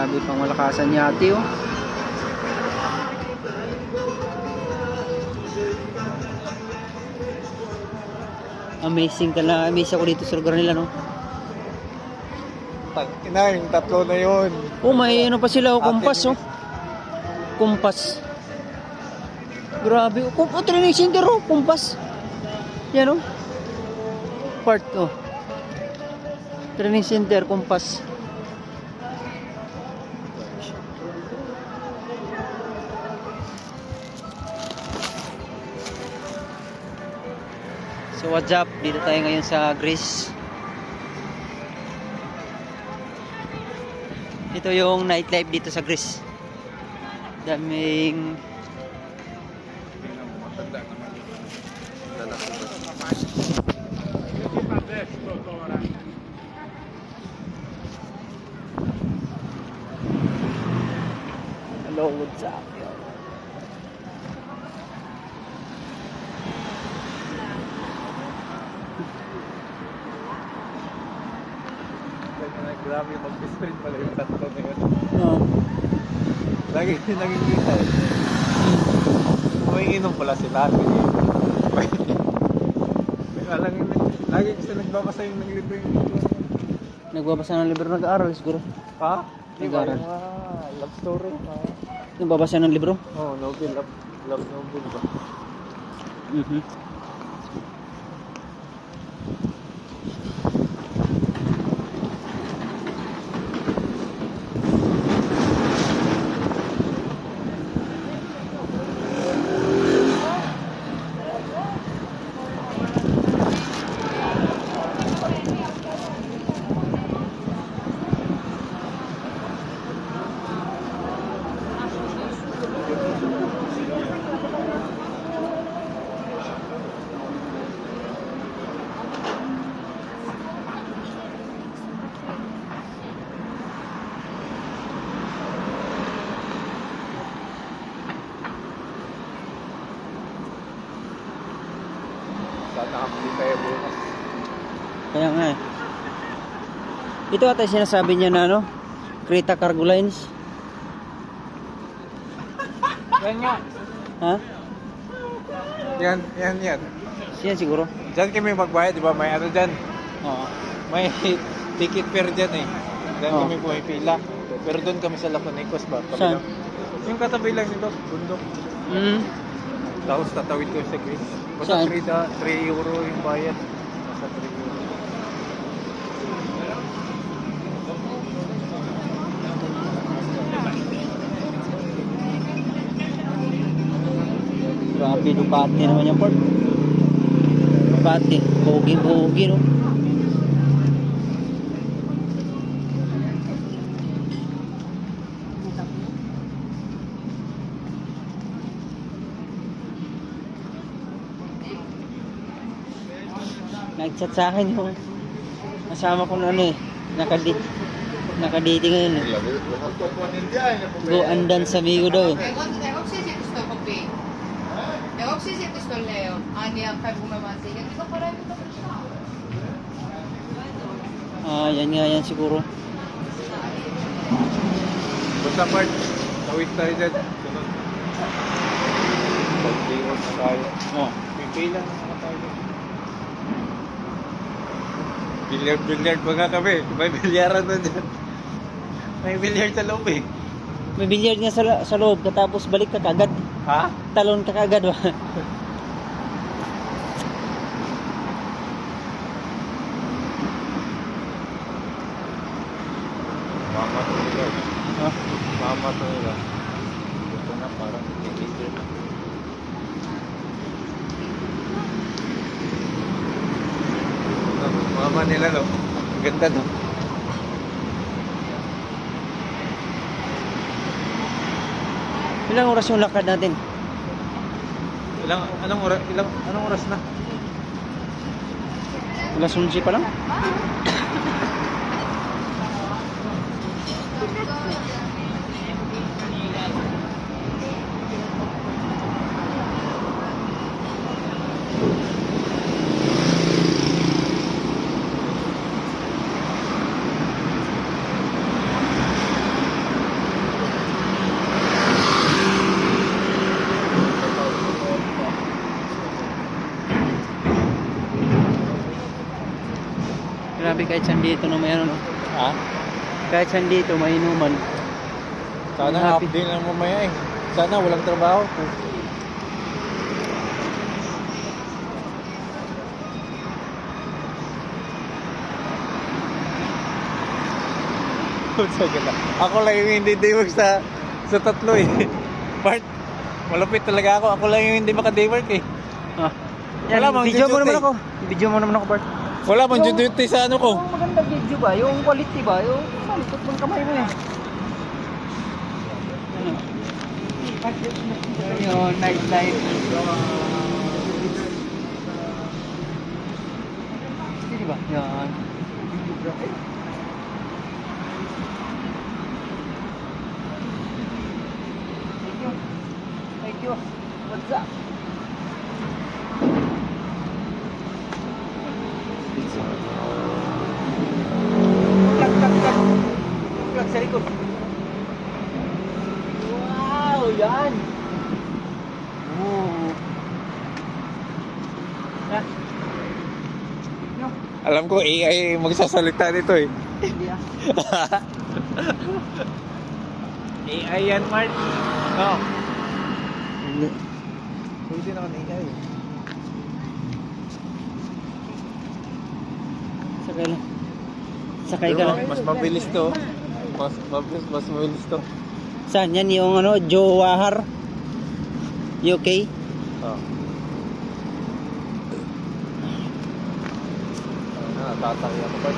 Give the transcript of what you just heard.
Grabe pang malakasan ni ate oh. Amazing ka na, amaze ako dito sa lugar nila no. Ina, yung tatlo na yun. Oh, may ano pa sila oh, kumpas oh. Kumpas. Grabe oh, training center oh, kumpas. Yan oh. Part oh. Training center, kumpas. So what's up? Dito tayo ngayon sa Greece. Ito yung nightlife dito sa Greece. Daming hello, what's up? Grabe yung mag-sprint pala yung tatlo na yun. No. Lagi nakikita eh. Umiinom pala sila. Lagi kasi nagbabasa yung ng libro yung Nagbabasa ng libro, nag-aaral siguro. ha? Nag-aaral. Love story. Nagbabasa ng libro? Oh, novel. Love novel ba? Nakakabili tayo bukas. Kaya nga eh. Ito ata yung sinasabi niya na ano, Creta Cargo Lines. Yan nga. Ha? Yan. Siyan siguro. Diyan kami magbayad, di ba? May ano dyan. Oo. May ticket fare dyan eh. Diyan Oh. kami pumipila. Pero doon kami sa Laconicos ba? Saan? Yung katabi lang nito, bundok. Tapos tatawid ko sa Greece. Basta Saan? 3 euro yung bayad. Basta 3 euro. Grabe, Ducati naman yung port. Ducati, pogi no. Nag-chat sa akin yung kasama ko na ano eh, nakadate ngayon eh. Go and dance amigo daw eh. Εγώ ξέρω τι στο λέω, αν φεύγουμε μαζί, γιατί το χορεύει το μπροστά. Ah, yan siguro. Basta part, tawid tayo dyan. Sunod. Pag-iwan na tayo. Oh. Pipila na tayo. Bilyard pa nga kami. May bilyaran na dyan. May bilyard sa loob eh. May billiard nga sa loob, katapos balik ka kagad. Ha? Talon ka kagad ba? Mama to nila. Oh. Mama to nila. Ito na parang ticket. Mama nila no. Ang ganda no. Ilang oras yung lakad natin? Anong oras na? Alas 11 pa lang? Grabe, kahit saan dito na may ano, no? Ha? Kahit saan dito may inuman. Sana Happy. half day lang mamaya eh. Sana walang trabaho. Sige na. Ako lang yung hindi day work sa tatlo eh. Part, malupit talaga ako. Ako lang yung hindi maka-day work eh. Ah. Yan, Wala, mang video mo duty. naman ako. Video mo naman ako, Bart. Wala bang Yung- duty sa ano ko? Yung magandang video ba? Yung quality ba? Yung malikot mo ang kamay mo eh. Ano? Yun, night life. Hindi ba? Yan. Thank you. Thank you. What's up? Plug, plug, plug. Plug sa likod. Wow, yan. Oh. Ha? No, Alam ko AI magsasalita nito eh. hindi ah. AI yan, Mark. No. Hindi. Pwede naman AI. Sakay lang. Sakay ka lang. Mas mabilis to. Mas mabilis to. Saan yan yung ano, Jowahar? UK? Oh. Natatangya ko pa.